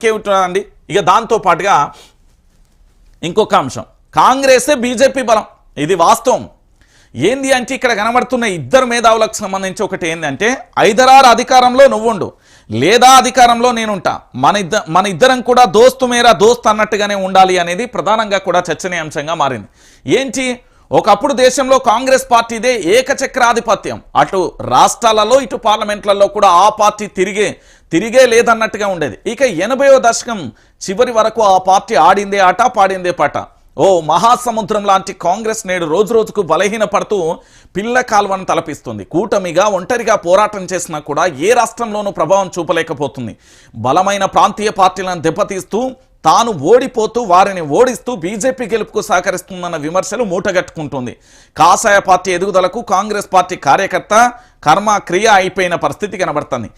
ఇంకేమిటండి ఇక దాంతో పాటుగా ఇంకొక అంశం కాంగ్రెసే బీజేపీ బలం ఇది వాస్తవం ఏంది అంటే ఇక్కడ కనబడుతున్న ఇద్దరు మేధావులకు సంబంధించి ఒకటి ఏంటంటే ఐదరారు అధికారంలో నువ్వుండు లేదా అధికారంలో నేనుంటా మన ఇద్దరం కూడా దోస్తు మేరా దోస్త్ అన్నట్టుగానే ఉండాలి అనేది ప్రధానంగా కూడా చర్చనీయాంశంగా మారింది ఏంటి ఒకప్పుడు దేశంలో కాంగ్రెస్ పార్టీదే ఏకచక్రాధిపత్యం అటు రాష్ట్రాలలో ఇటు పార్లమెంట్లలో కూడా ఆ పార్టీ తిరిగే లేదన్నట్టుగా ఉండేది ఇక 80వ దశకం చివరి వరకు ఆ పార్టీ ఆడిందే ఆట పాడిందే పాట ఓ మహాసముద్రం లాంటి కాంగ్రెస్ నేడు రోజు రోజుకు బలహీనపడుతూ పిల్ల కాల్వను తలపిస్తుంది కూటమిగా ఒంటరిగా పోరాటం చేసినా కూడా ఏ రాష్ట్రంలోనూ ప్రభావం చూపలేకపోతుంది బలమైన ప్రాంతీయ పార్టీలను దెబ్బతీస్తూ తాను ఓడిపోతూ వారిని ఓడిస్తూ బీజేపీ గెలుపుకు సహకరిస్తుందన్న విమర్శలు మూటగట్టుకుంటుంది కాషాయ పార్టీ ఎదుగుదలకు కాంగ్రెస్ పార్టీ కార్యకర్త కర్మ క్రియ అయిపోయిన పరిస్థితి కనబడుతుంది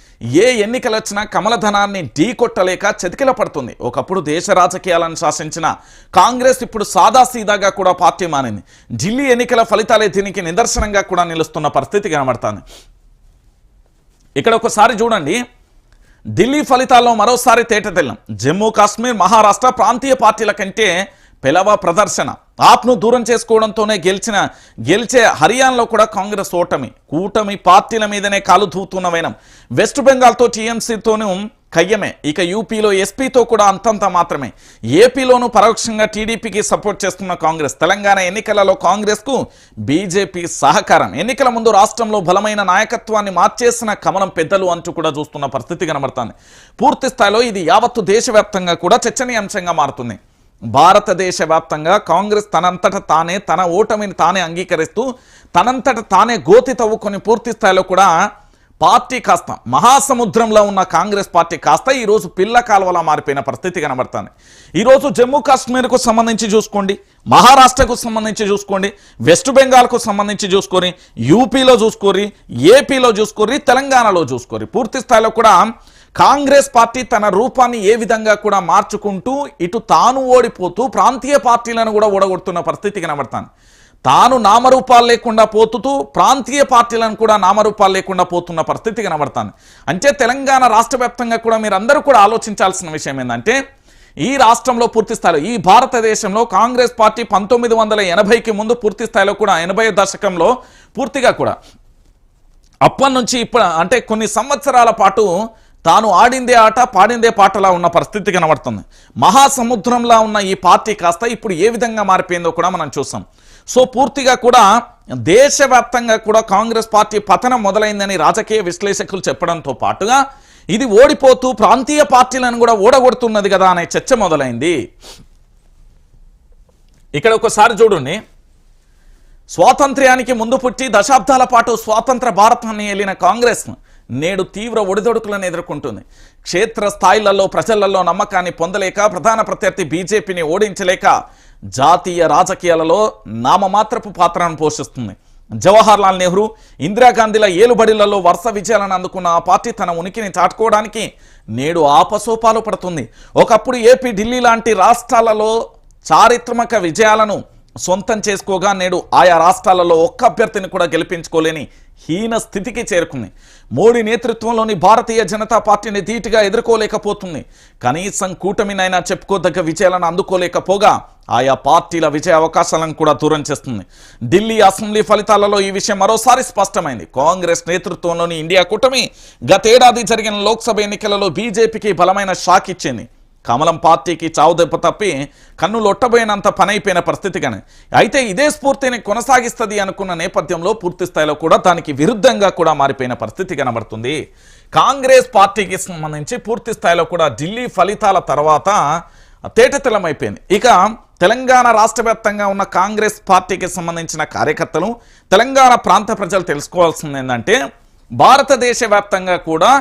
ఏ ఎన్నికలు వచ్చినా కమలధనాన్ని ఢీకొట్టలేక చతికిల పడుతుంది ఒకప్పుడు దేశ రాజకీయాలను శాసించిన కాంగ్రెస్ ఇప్పుడు సాదాసీదాగా కూడా పార్టీ మానింది ఢిల్లీ ఎన్నికల ఫలితాలే దీనికి నిదర్శనంగా కూడా నిలుస్తున్న పరిస్థితి కనబడుతుంది ఇక్కడ ఒకసారి చూడండి ఢిల్లీ ఫలితాల్లో మరోసారి తేటతెల్లం జమ్మూ కాశ్మీర్ మహారాష్ట్ర ప్రాంతీయ పార్టీల కంటే పెలవ ప్రదర్శన ఆప్ను దూరం చేసుకోవడంతోనే గెలిచే హర్యానాలో కూడా కాంగ్రెస్ కూటమి పార్టీల మీదనే కాలు దూతున్న వైనం వెస్ట్ బెంగాల్తో టీఎంసీతోనూ కయ్యమే ఇక యూపీలో ఎస్పీతో కూడా అంతంత మాత్రమే ఏపీలోనూ పరోక్షంగా టీడీపీకి సపోర్ట్ చేస్తున్న కాంగ్రెస్ తెలంగాణ ఎన్నికలలో కాంగ్రెస్కు బీజేపీ సహకారం ఎన్నికల ముందు రాష్ట్రంలో బలమైన నాయకత్వాన్ని మార్చేసిన కమలం పెద్దలు అంటూ కూడా చూస్తున్న పరిస్థితి కనబడుతుంది పూర్తి స్థాయిలో ఇది యావత్తు దేశవ్యాప్తంగా కూడా చర్చనీయాంశంగా మారుతుంది భారతదేశ వ్యాప్తంగా కాంగ్రెస్ తనంతట తానే తన ఓటమిని తానే అంగీకరిస్తూ తనంతట తానే గోతి తవ్వుకొని పూర్తి స్థాయిలో కూడా పార్టీ కాస్త మహాసముద్రంలో ఉన్న కాంగ్రెస్ పార్టీ కాస్త ఈరోజు పిల్ల కాలువలా మారిపోయిన పరిస్థితి కనబడుతుంది ఈరోజు జమ్మూ కాశ్మీర్కు సంబంధించి చూసుకోండి మహారాష్ట్రకు సంబంధించి చూసుకోండి వెస్ట్ బెంగాల్కు సంబంధించి చూసుకొని యూపీలో చూసుకోరి ఏపీలో చూసుకోరి తెలంగాణలో చూసుకోరి పూర్తి స్థాయిలో కూడా కాంగ్రెస్ పార్టీ తన రూపాన్ని ఏ విధంగా కూడా మార్చుకుంటూ ఇటు తాను ఓడిపోతూ ప్రాంతీయ పార్టీలను కూడా ఓడగొడుతున్న పరిస్థితి కనబడుతుంది తాను నామరూపాలు లేకుండా పోతూ ప్రాంతీయ పార్టీలను కూడా నామరూపాలు లేకుండా పోతున్న పరిస్థితి కనబడుతుంది అంటే తెలంగాణ రాష్ట్ర వ్యాప్తంగా కూడా మీరందరూ కూడా ఆలోచించాల్సిన విషయం ఏంటంటే ఈ రాష్ట్రంలో పూర్తి స్థాయిలో ఈ భారతదేశంలో కాంగ్రెస్ పార్టీ 1980కి ముందు పూర్తి స్థాయిలో కూడా 80 దశకంలో పూర్తిగా కూడా అప్పటి నుంచి ఇప్పుడు అంటే కొన్ని సంవత్సరాల పాటు తాను ఆడిందే ఆట పాడిందే పాటలా ఉన్న పరిస్థితి కనబడుతుంది మహాసముద్రంలా ఉన్న ఈ పార్టీ కాస్త ఇప్పుడు ఏ విధంగా మారిపోయిందో కూడా మనం చూసాం సో పూర్తిగా కూడా దేశవ్యాప్తంగా కూడా కాంగ్రెస్ పార్టీ పతనం మొదలైందని రాజకీయ విశ్లేషకులు చెప్పడంతో పాటుగా ఇది ఓడిపోతూ ప్రాంతీయ పార్టీలను కూడా ఓడగొడుతున్నది కదా అనే చర్చ మొదలైంది ఇక్కడ ఒకసారి చూడండి స్వాతంత్ర్యానికి ముందు పుట్టి దశాబ్దాల పాటు స్వాతంత్ర భారతాన్ని ఏలిన కాంగ్రెస్ నేడు తీవ్ర ఒడిదొడుకులను ఎదుర్కొంటుంది క్షేత్ర స్థాయిలలో ప్రజలలో నమ్మకాన్ని పొందలేక ప్రధాన ప్రత్యర్థి బీజేపీని ఓడించలేక జాతీయ రాజకీయాలలో నామమాత్రపు పాత్రను పోషిస్తుంది జవహర్లాల్ నెహ్రూ ఇందిరాగాంధీల ఏలుబడిలలో వరుస విజయాలను అందుకున్న ఆ పార్టీ తన ఉనికిని చాటుకోవడానికి నేడు ఆపసోపాలు పడుతుంది ఒకప్పుడు ఏపీ ఢిల్లీ లాంటి రాష్ట్రాలలో చారిత్రక విజయాలను సొంతం చేసుకోగా నేడు ఆయా రాష్ట్రాలలో ఒక్క అభ్యర్థిని కూడా గెలిపించుకోలేని హీన స్థితికి చేరుకుంది మోడీ నేతృత్వంలోని భారతీయ జనతా పార్టీని ధీటుగా ఎదుర్కోలేకపోతుంది కనీసం కూటమినైనా చెప్పుకోదగ్గ విజయాలను అందుకోలేకపోగా ఆయా పార్టీల విజయ అవకాశాలను కూడా దూరం చేస్తుంది ఢిల్లీ అసెంబ్లీ ఫలితాలలో ఈ విషయం మరోసారి స్పష్టమైంది కాంగ్రెస్ నేతృత్వంలోని ఇండియా కూటమి గతేడాది జరిగిన లోక్సభ ఎన్నికలలో బీజేపీకి బలమైన షాక్ ఇచ్చింది కమలం పార్టీకి చావుదెబ్బ తప్పి కన్నులొట్టబోయినంత పనైపోయిన పరిస్థితి కానీ అయితే ఇదే స్ఫూర్తిని కొనసాగిస్తుంది అనుకున్న నేపథ్యంలో పూర్తి స్థాయిలో కూడా దానికి విరుద్ధంగా కూడా మారిపోయిన పరిస్థితి కనబడుతుంది కాంగ్రెస్ పార్టీకి సంబంధించి పూర్తి స్థాయిలో కూడా ఢిల్లీ ఫలితాల తర్వాత తేటతెల్లమైపోయింది ఇక తెలంగాణ రాష్ట్ర వ్యాప్తంగా ఉన్న కాంగ్రెస్ పార్టీకి సంబంధించిన కార్యకర్తలు తెలంగాణ ప్రాంత ప్రజలు తెలుసుకోవాల్సింది ఏంటంటే భారతదేశ వ్యాప్తంగా కూడా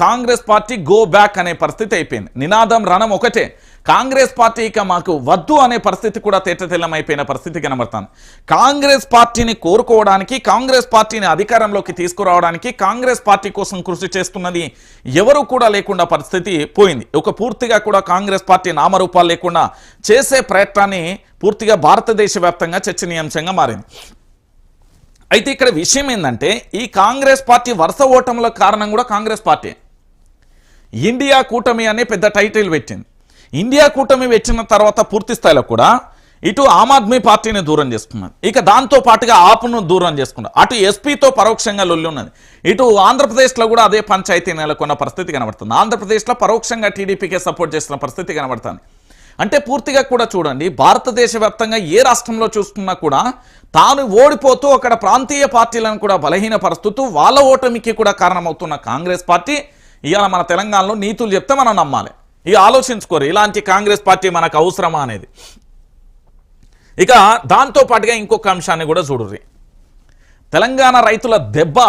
కాంగ్రెస్ పార్టీ గో బ్యాక్ అనే పరిస్థితి అయిపోయింది నినాదం రణం ఒకటే కాంగ్రెస్ పార్టీ ఇక మాకు వద్దు అనే పరిస్థితి కూడా తేటతెల్లమైపోయిన పరిస్థితి కనబడుతుంది కాంగ్రెస్ పార్టీని కోరుకోవడానికి కాంగ్రెస్ పార్టీని అధికారంలోకి తీసుకురావడానికి కాంగ్రెస్ పార్టీ కోసం కృషి చేస్తున్నది ఎవరు కూడా లేకుండా పరిస్థితి పోయింది ఒక పూర్తిగా కూడా కాంగ్రెస్ పార్టీ నామరూపాలు లేకుండా చేసే ప్రయత్నాన్ని పూర్తిగా భారతదేశ వ్యాప్తంగా చర్చనీయాంశంగా మారింది అయితే ఇక్కడ విషయం ఏంటంటే ఈ కాంగ్రెస్ పార్టీ వరుస ఓటముల కారణం కూడా కాంగ్రెస్ పార్టీ ఇండియా కూటమి అనే పెద్ద టైటిల్ పెట్టింది. ఇండియా కూటమి పెట్టిన తర్వాత పూర్తి స్థాయిలో కూడా ఇటు ఆమ్ ఆద్మీ పార్టీని దూరం చేసుకున్నారు, ఇక దాంతో పాటుగా ఆపును దూరం చేసుకున్నారు, అటు ఎస్పీతో పరోక్షంగా లొల్లి ఉన్నది, ఇటు ఆంధ్రప్రదేశ్లో కూడా అదే పంచాయతీ నెలకొన్న పరిస్థితి కనబడుతుంది. ఆంధ్రప్రదేశ్లో పరోక్షంగా టీడీపీకే సపోర్ట్ చేస్తున్న పరిస్థితి కనబడుతుంది. అంటే పూర్తిగా కూడా చూడండి, భారతదేశ వ్యాప్తంగా ఏ రాష్ట్రంలో చూసుకున్నా కూడా తాను ఓడిపోతూ అక్కడ ప్రాంతీయ పార్టీలను కూడా బలహీనపరుస్తూ వాళ్ళ ఓటమికి కూడా కారణమవుతున్న కాంగ్రెస్ పార్టీ ఇవాళ మన తెలంగాణలో నీతులు చెప్తే మనం నమ్మాలి. ఇక ఆలోచించుకోరు ఇలాంటి కాంగ్రెస్ పార్టీ మనకు అవసరమా అనేది. ఇక దాంతో పాటుగా ఇంకొక అంశాన్ని కూడా చూడుర్రి. తెలంగాణ రైతుల దెబ్బ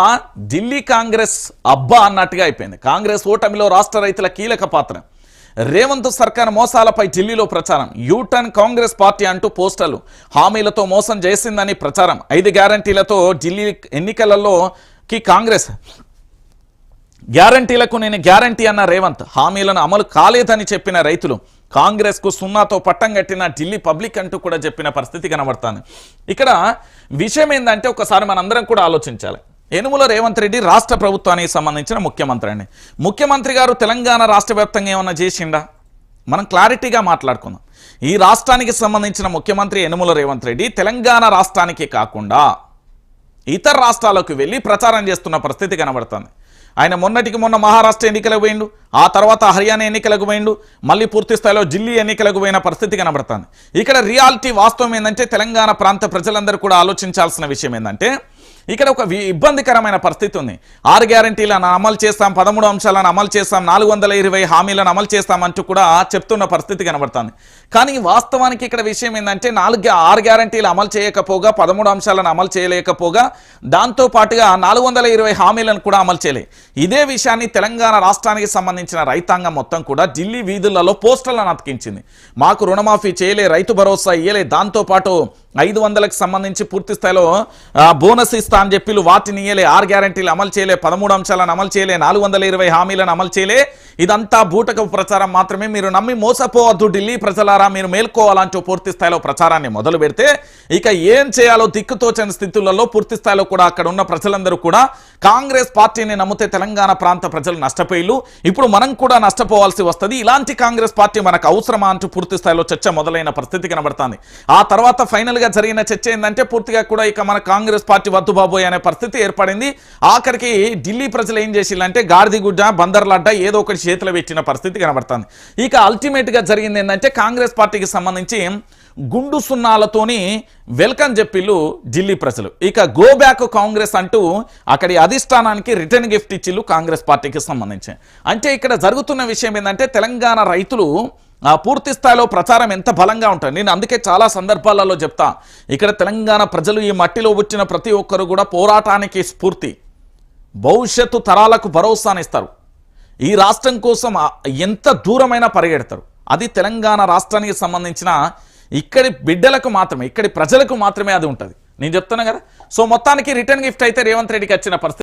ఢిల్లీ కాంగ్రెస్ అబ్బా అన్నట్టుగా అయిపోయింది. కాంగ్రెస్ ఓటమిలో రాష్ట్ర రైతుల కీలక పాత్ర. రేవంత్ సర్కార్ మోసాలపై ఢిల్లీలో ప్రచారం. యూటర్న్ కాంగ్రెస్ పార్టీ అంటూ పోస్టర్లు. హామీలతో మోసం చేసిందని ప్రచారం. 5 గ్యారంటీలతో ఢిల్లీ ఎన్నికలలోకి కాంగ్రెస్. గ్యారంటీలకు నేను గ్యారంటీ అన్న రేవంత్. హామీలను అమలు కాలేదని చెప్పిన రైతులు. కాంగ్రెస్కు సున్నాతో పట్టం కట్టిన ఢిల్లీ పబ్లిక్ అంటూ కూడా చెప్పిన పరిస్థితి కనబడుతుంది. ఇక్కడ విషయం ఏంటంటే ఒకసారి మనందరం కూడా ఆలోచించాలి. యనుమల రేవంత్ రెడ్డి రాష్ట్ర ప్రభుత్వానికి సంబంధించిన ముఖ్యమంత్రి అండి. ముఖ్యమంత్రి గారు తెలంగాణ రాష్ట్ర వ్యాప్తంగా ఏమన్నా చేసిండా? మనం క్లారిటీగా మాట్లాడుకుందాం. ఈ రాష్ట్రానికి సంబంధించిన ముఖ్యమంత్రి యనుమల రేవంత్ రెడ్డి తెలంగాణ రాష్ట్రానికి కాకుండా ఇతర రాష్ట్రాలకు వెళ్ళి ప్రచారం చేస్తున్న పరిస్థితి కనబడుతుంది. ఆయన మొన్నటికి మొన్న మహారాష్ట్ర ఎన్నికలకు పోయిండు, ఆ తర్వాత హర్యానా ఎన్నికలకు పోయిండు, మళ్ళీ పూర్తి స్థాయిలో ఢిల్లీ ఎన్నికలకు పోయిన పరిస్థితి కనబడుతుంది. ఇక్కడ రియాలిటీ వాస్తవం ఏంటంటే తెలంగాణ ప్రాంత ప్రజలందరూ కూడా ఆలోచించాల్సిన విషయం ఏంటంటే ఇక్కడ ఒక ఇబ్బందికరమైన పరిస్థితి ఉంది. 6 గ్యారంటీలను అమలు చేస్తాం, 13 అంశాలను అమలు చేస్తాం, 420 హామీలను అమలు చేస్తామంటూ కూడా చెప్తున్న పరిస్థితి కనబడుతుంది. కానీ వాస్తవానికి ఇక్కడ విషయం ఏంటంటే 6 గ్యారంటీలు అమలు చేయకపోగా, 13 అంశాలను అమలు చేయలేకపోగా, దాంతో పాటుగా 420 హామీలను కూడా అమలు చేయలే. ఇదే విషయాన్ని తెలంగాణ రాష్ట్రానికి సంబంధించిన రైతాంగం మొత్తం కూడా ఢిల్లీ వీధులలో పోస్టర్లను అతికించింది. మాకు రుణమాఫీ చేయలే, రైతు భరోసా ఇయ్యలే, దాంతోపాటు 500లకు సంబంధించి పూర్తి స్థాయిలో బోనస్ ఇస్తా అని చెప్పి వాటిని ఇయ్యలే, 6 గ్యారంటీలు అమలు చేయలే, 13 అంశాలను అమలు చేయలే, 420 హామీలను అమలు చేయలే. ఇదంతా బూటకపు ప్రచారం మాత్రమే, మీరు నమ్మి మోసపోవద్దు ఢిల్లీ ప్రజలారా, మీరు మేల్కోవాలంటూ పూర్తి స్థాయిలో ప్రచారాన్ని మొదలు పెడితే ఇక ఏం చేయాలో దిక్కుతోచని స్థితులలో పూర్తి స్థాయిలో కూడా అక్కడ ఉన్న ప్రజలందరూ కూడా కాంగ్రెస్ పార్టీని నమ్మితే తెలంగాణ ప్రాంత ప్రజలు నష్టపోయిలు, ఇప్పుడు మనం కూడా నష్టపోవాల్సి వస్తుంది, ఇలాంటి కాంగ్రెస్ పార్టీ మనకు అవసరమా అంటూ పూర్తి స్థాయిలో చర్చ మొదలైన పరిస్థితి కనబడుతుంది. ఆ తర్వాత ఫైనల్ గా జరిగిన చర్చ ఏంటంటే పూర్తిగా కూడా ఇక మన కాంగ్రెస్ పార్టీ వద్దు బాబోయ్ అనే పరిస్థితి ఏర్పడింది. ఆఖరికి ఢిల్లీ ప్రజలు ఏం చేసిల్లంటే గాడిదిగుడ్డ, బందర్లడ్డ ఏదో ఒకటి చేతిలో పెట్టిన పరిస్థితి కనబడుతుంది. ఇక అల్టిమేట్ గా జరిగింది ఏంటంటే కాంగ్రెస్ పార్టీకి సంబంధించి గుండు సున్నాలతోని వెల్కమ్ చెప్పిల్లు ఢిల్లీ ప్రజలు. ఇక గో బ్యాక్ కాంగ్రెస్ అంటూ అక్కడి అధిష్టానానికి రిటర్న్ గిఫ్ట్ ఇచ్చిల్లు కాంగ్రెస్ పార్టీకి సంబంధించి. అంటే ఇక్కడ జరుగుతున్న విషయం ఏంటంటే తెలంగాణ రైతులు పూర్తి స్థాయిలో ప్రచారం ఎంత బలంగా ఉంటుంది. నేను అందుకే చాలా సందర్భాలలో చెప్తా, ఇక్కడ తెలంగాణ ప్రజలు ఈ మట్టిలో వచ్చిన ప్రతి ఒక్కరు కూడా పోరాటానికి స్ఫూర్తి, భవిష్యత్తు తరాలకు భరోసానిస్తారు, ఈ రాష్ట్రం కోసం ఎంత దూరమైనా పరిగెడతారు. అది తెలంగాణ రాష్ట్రానికి సంబంధించిన ఇక్కడి బిడ్డలకు మాత్రమే, ఇక్కడి ప్రజలకు మాత్రమే అది ఉంటుంది. నేను చెప్తున్నా కదా. సో మొత్తానికి రిటర్న్ గిఫ్ట్ అయితే రేవంత్ రెడ్డికి వచ్చిన పరిస్థితి.